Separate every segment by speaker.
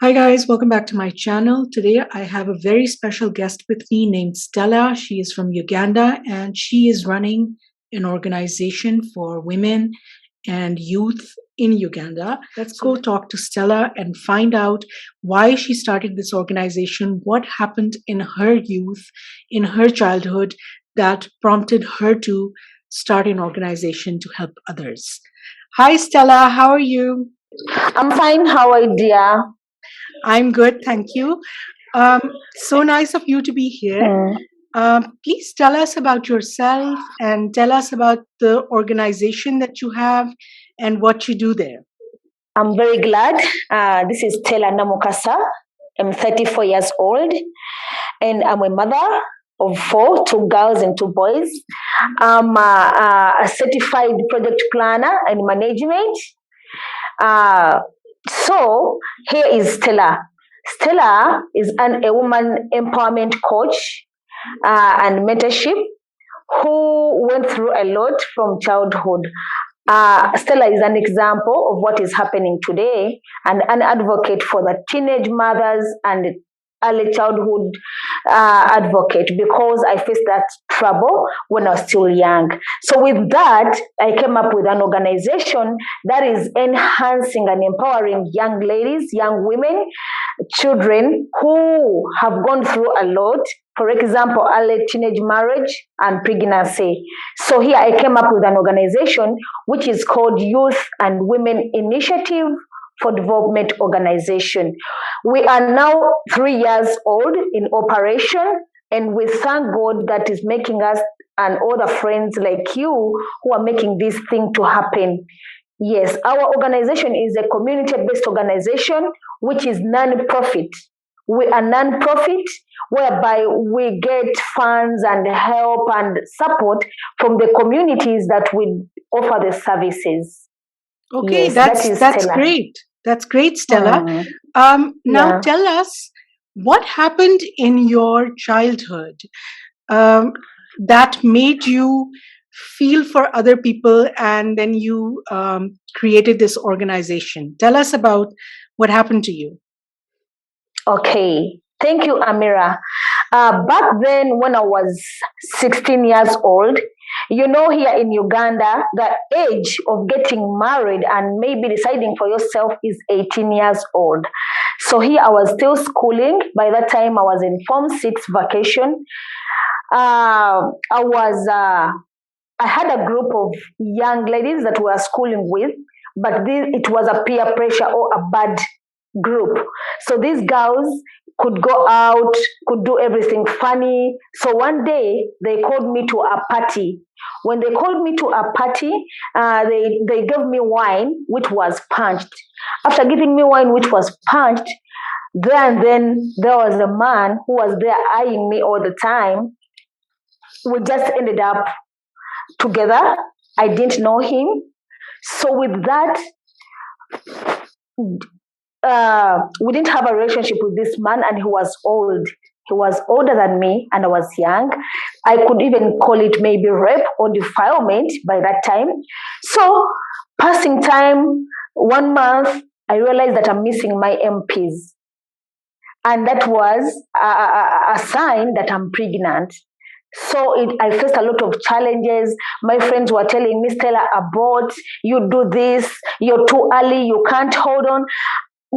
Speaker 1: Hi guys, welcome back to my channel. Today I have a very special guest with me named Stella. She is from Uganda and she is running an organization for women and youth in Uganda. Let's go talk to Stella and find out why she started this organization, what happened in her youth, in her childhood that prompted her to start an organization to help others. Hi Stella, how are you?
Speaker 2: I'm fine. How are you, dear?
Speaker 1: I'm good, thank you. So nice of you to be here. Please tell us about yourself and tell us about the organization that you have and what you do there.
Speaker 2: I'm very glad. This is Stellah Namukasa. I'm 34 years old and I'm a mother of four, two girls and two boys. I'm a certified project planner and management. So here is Stellah. Stellah is a woman empowerment coach and mentorship who went through a lot from childhood. Stellah is an example of what is happening today and an advocate for the teenage mothers and early childhood advocate because I faced that trouble when I was still young. So with that, I came up with an organization that is enhancing and empowering young ladies, young women, children who have gone through a lot. For example, early teenage marriage and pregnancy. So here I came up with an organization which is called Youth and Women Initiative for Development Organization. We are now 3 years old in operation, and we thank God that is making us and other friends like you who are making this thing to happen. Yes, our organization is a community-based organization which is non-profit. We are non-profit, whereby we get funds and help and support from the communities that we offer the services.
Speaker 1: Okay,
Speaker 2: Yes,
Speaker 1: that's great. That's great, Stella. Now
Speaker 2: Yeah.
Speaker 1: tell us what happened in your childhood that made you feel for other people and then you created this organization. Tell us about what happened to you.
Speaker 2: Okay. Thank you, Amira. Back then, when I was 16 years old, you know, here in Uganda, the age of getting married and maybe deciding for yourself is 18 years old. So here I was still schooling. By that time, I was in Form 6 vacation. I had a group of young ladies that we were schooling with, but it was a peer pressure or a bad group. So these girls could go out, could do everything funny. So one day they called me to a party. When they called me to a party, they gave me wine, which was punched. After giving me wine, which was punched, then there was a man who was there eyeing me all the time. We just ended up together. I didn't know him. So with that, we didn't have a relationship with this man, and he was old. He was older than me, and I was young. I could even call it maybe rape or defilement by that time. So, passing time, 1 month, I realized that I'm missing my MPs. And that was a sign that I'm pregnant. So I faced a lot of challenges. My friends were telling me, Stella, abort, you do this, you're too early, you can't hold on.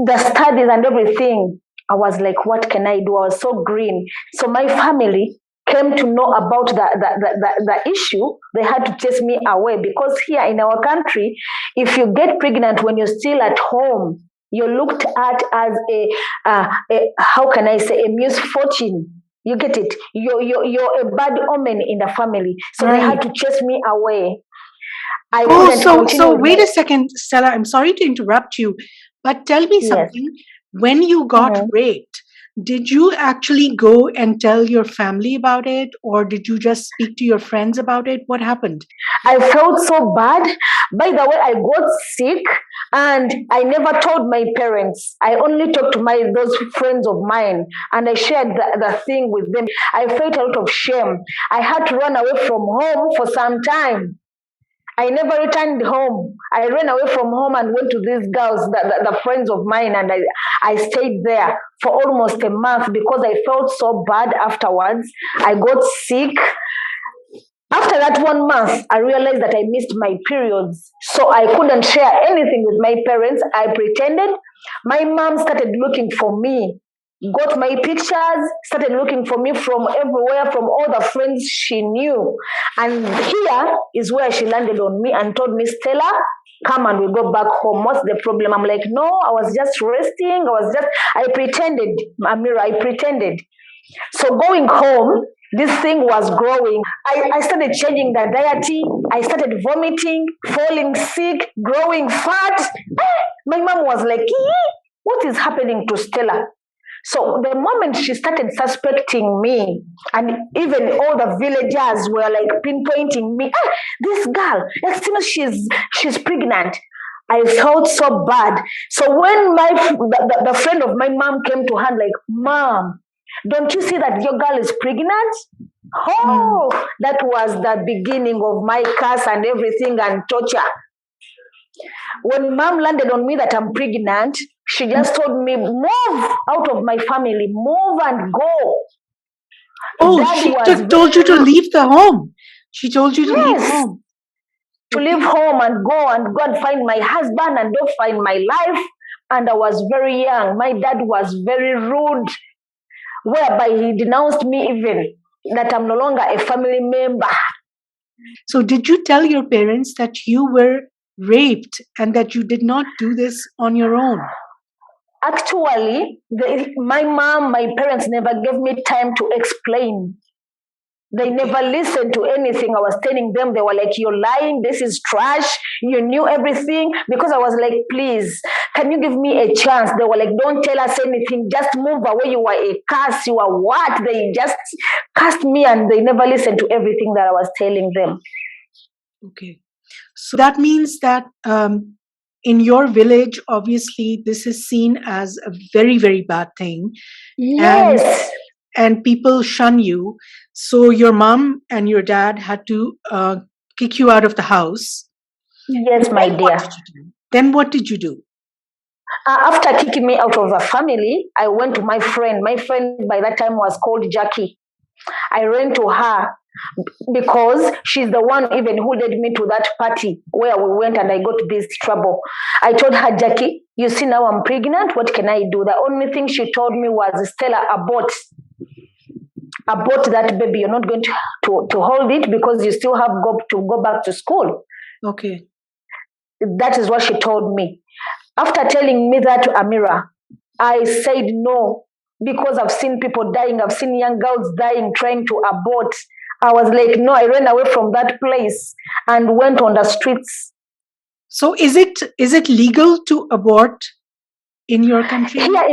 Speaker 2: The studies and everything, I was like, what can I do? I was so green. So my family came to know about the issue. They had to chase me away because here in our country, if you get pregnant when you're still at home, you're looked at as a how can I say, a misfortune. You get it? You're a bad omen in the family. So they had to chase me away. I couldn't continue.
Speaker 1: So wait a second, Stella. I'm sorry to interrupt you, but tell me something. When you got raped, did you actually go and tell your family about it, or did you just speak to your friends about it? What happened?
Speaker 2: I felt so bad. By the way, I got sick and I never told my parents. I only talked to those friends of mine and I shared the thing with them. I felt a lot of shame. I had to run away from home for some time. I never returned home. I ran away from home and went to these girls, the friends of mine, and I stayed there for almost a month because I felt so bad afterwards. I got sick. After that 1 month, I realized that I missed my periods. So I couldn't share anything with my parents. I pretended. My mom started looking for me, got my pictures, started looking for me from everywhere, from all the friends she knew. And here is where she landed on me and told me, Stella, come and we go back home. What's the problem? I'm like, no, I was just resting. I pretended, Amira, I pretended. So going home, this thing was growing. I started changing the diet. I started vomiting, falling sick, growing fat. My mom was like, what is happening to Stella? So the moment she started suspecting me, and even all the villagers were like pinpointing me, this girl, she's pregnant. I felt so bad. So when the friend of my mom came to her, like, Mom, don't you see that your girl is pregnant? Oh, that was the beginning of my curse and everything and torture. When Mom landed on me that I'm pregnant, she just told me, move out of my family, move and go.
Speaker 1: Oh, she told you to leave the home. She told you to leave home.
Speaker 2: To leave home and go and find my husband and don't find my life. And I was very young. My dad was very rude, whereby he denounced me even that I'm no longer a family member.
Speaker 1: So did you tell your parents that you were raped and that you did not do this on your own?
Speaker 2: Actually, my mom, my parents never gave me time to explain. They never listened to anything I was telling them. They were like, you're lying, this is trash, you knew everything. Because I was like, please, can you give me a chance? They were like, don't tell us anything, just move away, you are a curse, you are what? They just cursed me and they never listened to everything that I was telling them.
Speaker 1: Okay. So that means that in your village, obviously, this is seen as a very, very bad thing.
Speaker 2: Yes.
Speaker 1: And people shun you. So your mom and your dad had to kick you out of the house.
Speaker 2: Yes, my dear.
Speaker 1: Then what did you do?
Speaker 2: After kicking me out of the family, I went to my friend. My friend by that time was called Jackie. I ran to her because she's the one even who led me to that party where we went and I got this trouble. I told her, Jackie, you see now I'm pregnant. What can I do? The only thing she told me was, Stella, abort that baby. You're not going to hold it because you still have to go back to school.
Speaker 1: Okay.
Speaker 2: That is what she told me. After telling me that, Amira, I said no because I've seen people dying. I've seen young girls dying trying to abort. I was like, no, I ran away from that place and went on the streets.
Speaker 1: So is it legal to abort in your country?
Speaker 2: Here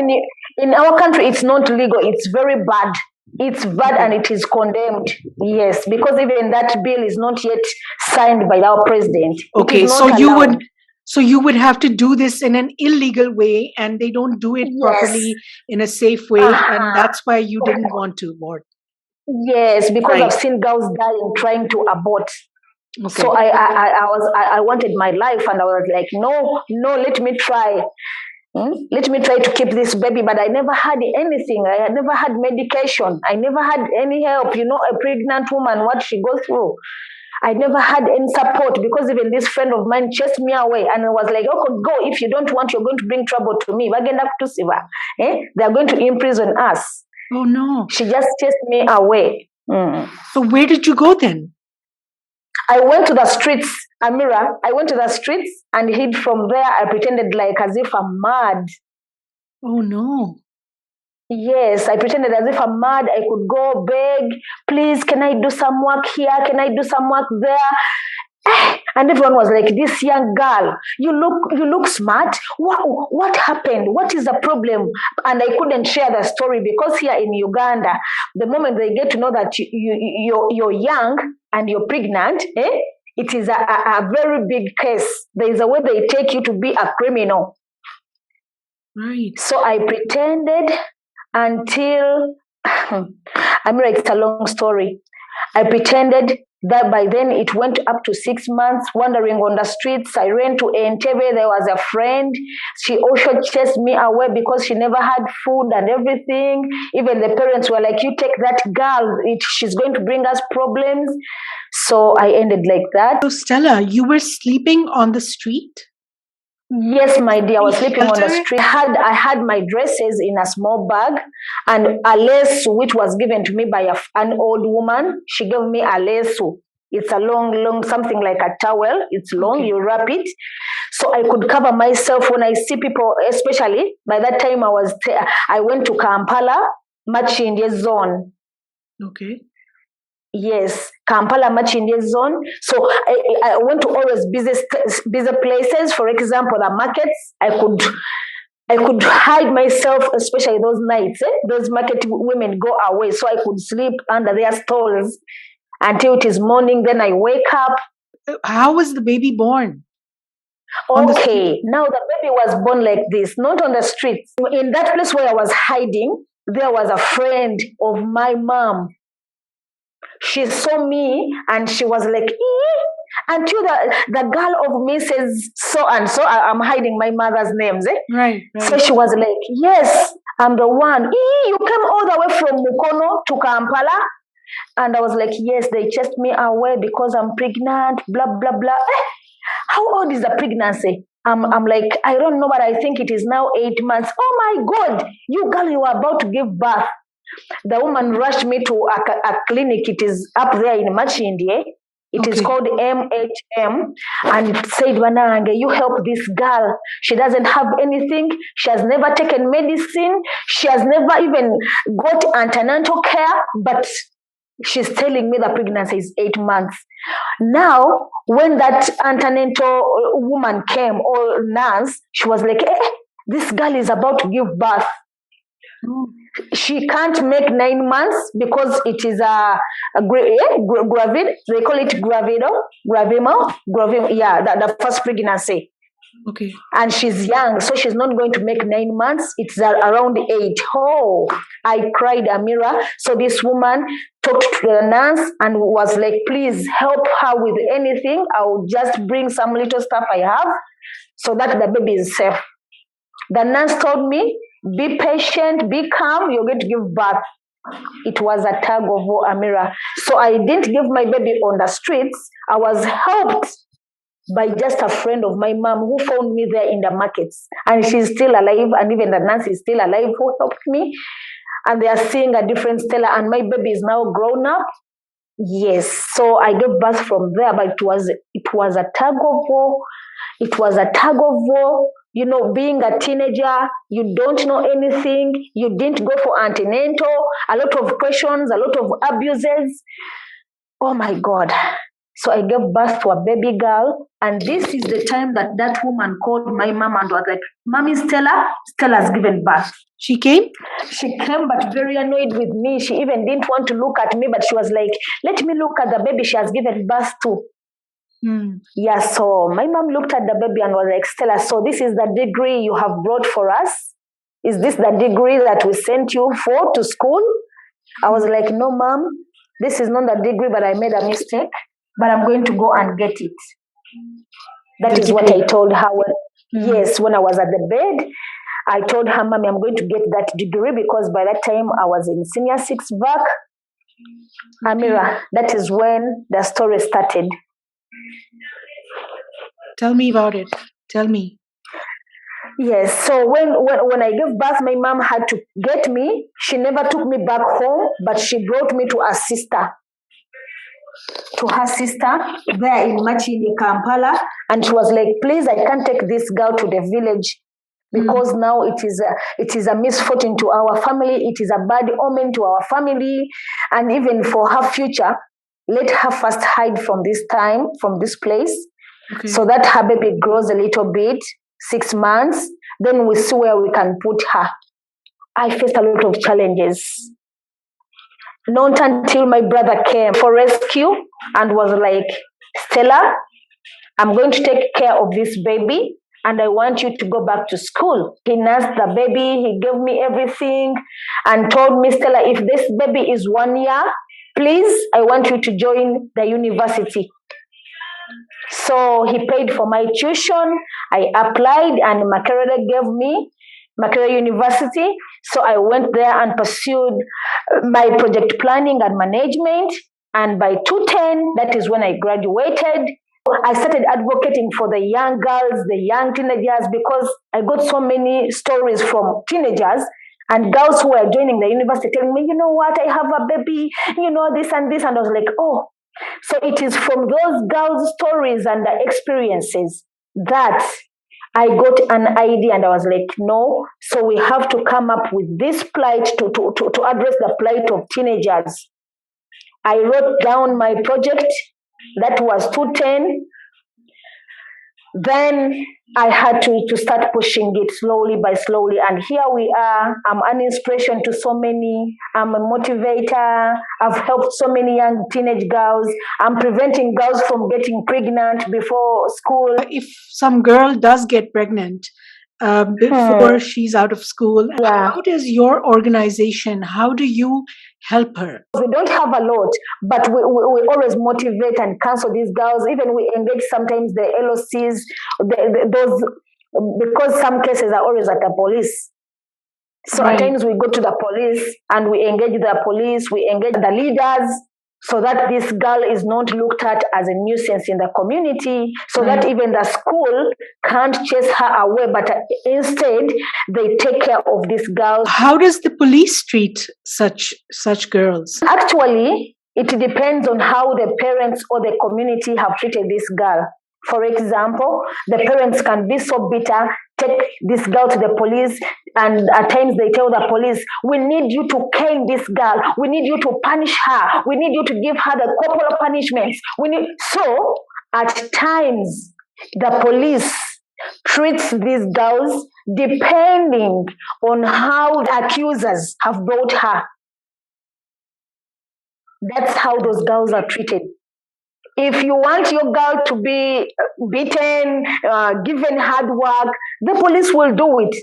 Speaker 2: in our country, it's not legal. It's very bad. It's bad and it is condemned. Yes, because even that bill is not yet signed by our president.
Speaker 1: Okay, so you would have to do this in an illegal way, and they don't do it properly in a safe way, and that's why you didn't want to abort.
Speaker 2: Yes, because I've seen girls dying trying to abort. Okay. So I wanted my life, and I was like, no, let me try. Let me try to keep this baby, but I never had anything. I had never had medication. I never had any help. A pregnant woman, what she goes through. I never had any support because even this friend of mine chased me away and was like, okay, go. If you don't want, you're going to bring trouble to me. They're going to imprison us.
Speaker 1: Oh, no.
Speaker 2: She just chased me away.
Speaker 1: So where did you go then?
Speaker 2: I went to the streets, Amira. I went to the streets and hid from there. I pretended like as if I'm mad.
Speaker 1: Oh, no.
Speaker 2: Yes, I pretended as if I'm mad. I could go beg, please, can I do some work here? Can I do some work there? And everyone was like, this young girl, you look smart. What happened? What is the problem? And I couldn't share the story because here in Uganda, the moment they get to know that you're young and you're pregnant, it is a very big case. There is a way they take you to be a criminal.
Speaker 1: Right.
Speaker 2: So I pretended until, Amira, it's a long story. I pretended That by then it went up to 6 months wandering on the streets. I ran to Entebbe. There was a friend. She also chased me away because she never had food and everything. Even the parents were like, you take that girl, she's going to bring us problems. So I ended like that.
Speaker 1: So Stella, you were sleeping on the street?
Speaker 2: Yes, my dear, I was sleeping on the street. I had my dresses in a small bag and a lace which was given to me by an old woman. She gave me a lace. It's a long, something like a towel. It's long, you wrap it. So I could cover myself when I see people, especially by that time I went to Kampala, Machindye zone.
Speaker 1: Okay.
Speaker 2: Yes, Kampala Machindye zone. So I went to always busy places. For example, the markets. I could hide myself, especially those nights. Those market women go away, so I could sleep under their stalls until it is morning. Then I wake up.
Speaker 1: How was the baby born?
Speaker 2: Okay, now the baby was born like this, not on the streets. In that place where I was hiding, there was a friend of my mom. She saw me and she was like, until the girl of Mrs. So and so, I'm hiding my mother's names.
Speaker 1: Right.
Speaker 2: So she was like, yes, I'm the one. You came all the way from Mukono to Kampala. And I was like, yes, they chased me away because I'm pregnant, blah, blah, blah. How old is the pregnancy? I'm like, I don't know, but I think it is now 8 months. Oh my God, you girl, you are about to give birth. The woman rushed me to a clinic. It is up there in Machindye. It is called MHM. And it said, Wanange, you help this girl. She doesn't have anything. She has never taken medicine. She has never even got antenatal care. But she's telling me the pregnancy is 8 months. Now, when that antenatal woman came, or nurse, she was like, this girl is about to give birth. She can't make 9 months because it is gravid. They call it gravimo. Yeah, the first pregnancy.
Speaker 1: Okay.
Speaker 2: And she's young, so she's not going to make 9 months. It's around 8. Oh, I cried, Amira. So this woman talked to the nurse and was like, please help her with anything. I'll just bring some little stuff I have so that the baby is safe. The nurse told me, be patient, be calm, you're going to give birth. It was a tug of war, Amira. So I didn't give my baby on the streets. I was helped by just a friend of my mom who found me there in the markets. And she's still alive, and even the nurse is still alive who helped me. And they are seeing a different Stella, and my baby is now grown up. Yes, so I gave birth from there, but it was a tug of war. It was a tug of war. You know, being a teenager, you don't know anything. You didn't go for antenatal. A lot of questions, a lot of abuses. Oh my God. So I gave birth to a baby girl. And this is the time that woman called my mom and was like, Mommy Stella's given birth.
Speaker 1: She came?
Speaker 2: She came, but very annoyed with me. She even didn't want to look at me, but she was like, let me look at the baby she has given birth to. Yeah, so my mom looked at the baby and was like, Stella, so this is the degree you have brought for us? Is this the degree that we sent you for to school? I was like, no, Mom, this is not the degree, but I made a mistake, but I'm going to go and get it. That is what I told her. Yes, when I was at the bed, I told her, Mommy, I'm going to get that degree because by that time I was in senior 6 back. Amira, that is when the story started.
Speaker 1: Tell me about it. Tell me.
Speaker 2: Yes, so when I gave birth, my mom had to get me. She never took me back home, but she brought me to her sister there in Machindye, Kampala. And she was like, please, I can't take this girl to the village because now it is a misfortune to our family. It is a bad omen to our family. And even for her future, let her first hide from this place, so that her baby grows a little bit, 6 months. Then we see where we can put her. I faced a lot of challenges. Not until my brother came for rescue and was like, Stella, I'm going to take care of this baby and I want you to go back to school. He nursed the baby, he gave me everything and told me, Stella, if this baby is 1 year, please, I want you to join the university. So he paid for my tuition. I applied, and Makerere gave me Makerere University. So I went there and pursued my project planning and management. And by 2010, that is when I graduated. I started advocating for the young girls, the young teenagers, because I got so many stories from teenagers and girls who were joining the university telling me, you know what, I have a baby, you know, this and this. And I was like, oh. So it is from those girls' stories and the experiences that I got an idea, and I was like, no, so we have to come up with this plight to address the plight of teenagers. I wrote down my project. That was 2010. Then I had to start pushing it slowly by slowly. And here we are. I'm an inspiration to so many. I'm a motivator. I've helped so many young teenage girls. I'm preventing girls from getting pregnant before school.
Speaker 1: If some girl does get pregnant before she's out of school, how does your organization, how do you help her?
Speaker 2: We don't have a lot, but we always motivate and counsel these girls. Even we engage sometimes the LOCs, those, because some cases are always at the police. So at times we go to the police and we engage the police, we engage the leaders, so that this girl is not looked at as a nuisance in the community, so that even the school can't chase her away, but instead they take care of this girl.
Speaker 1: How does the police treat such girls?
Speaker 2: Actually, it depends on how the parents or the community have treated this girl. For example, the parents can be so bitter, take this girl to the police, and at times they tell the police, we need you to cane this girl, we need you to punish her, we need you to give her the corporal punishments. So at times the police treats these girls depending on how the accusers have brought her. That's how those girls are treated. If you want your girl to be beaten, given hard work, the police will do it.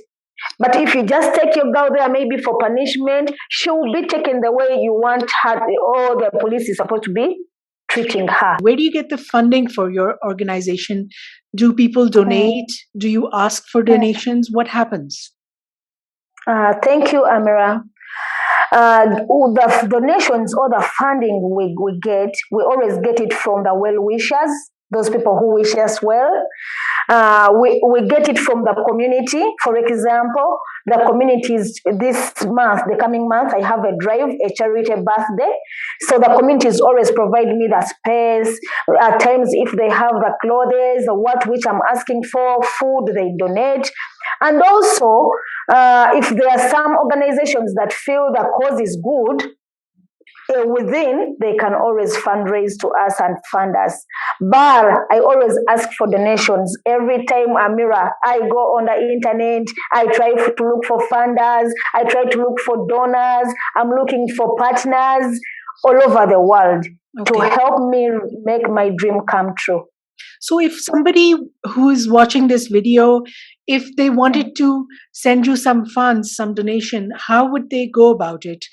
Speaker 2: But if you just take your girl there maybe for punishment, she will be taken the way you want her, or the police is supposed to be treating her.
Speaker 1: Where do you get the funding for your organization? Do people donate? Do you ask for donations? What happens?
Speaker 2: Thank you, Amira. The donations or the funding we get, we always get it from the well-wishers, those people who wish us well. We get it from the community. For example, the communities this month, the coming month, I have a drive, a charity birthday. So the communities always provide me the space. At times, if they have the clothes, which I'm asking for, food, they donate. And also, if there are some organizations that feel the cause is good, within, they can always fundraise to us and fund us. But I always ask for donations. Every time, Amira, I go on the internet, I try to look for funders, I try to look for donors, I'm looking for partners all over the world to help me make my dream come true.
Speaker 1: So if somebody who is watching this video, if they wanted to send you some funds, some donation, how would they go about it?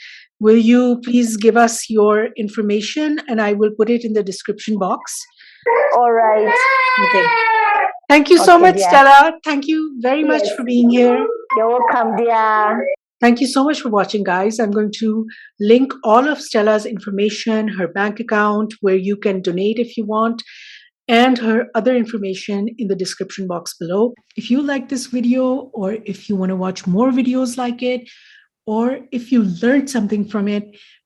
Speaker 1: Will you please give us your information, and I will put it in the description box.
Speaker 2: All right.
Speaker 1: Okay. Thank you so much, Stellah. Thank you very much for being here.
Speaker 2: You're welcome, dear.
Speaker 1: Thank you so much for watching, guys. I'm going to link all of Stellah's information, her bank account, where you can donate if you want, and her other information in the description box below. If you like this video, or if you want to watch more videos like it, or if you learned something from it,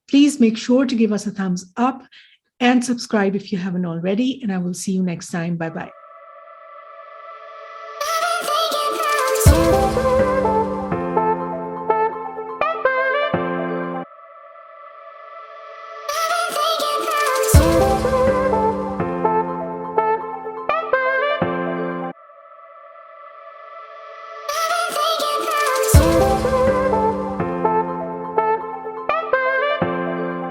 Speaker 1: please make sure to give us a thumbs up and subscribe if you haven't already. And I will see you next time. Bye-bye.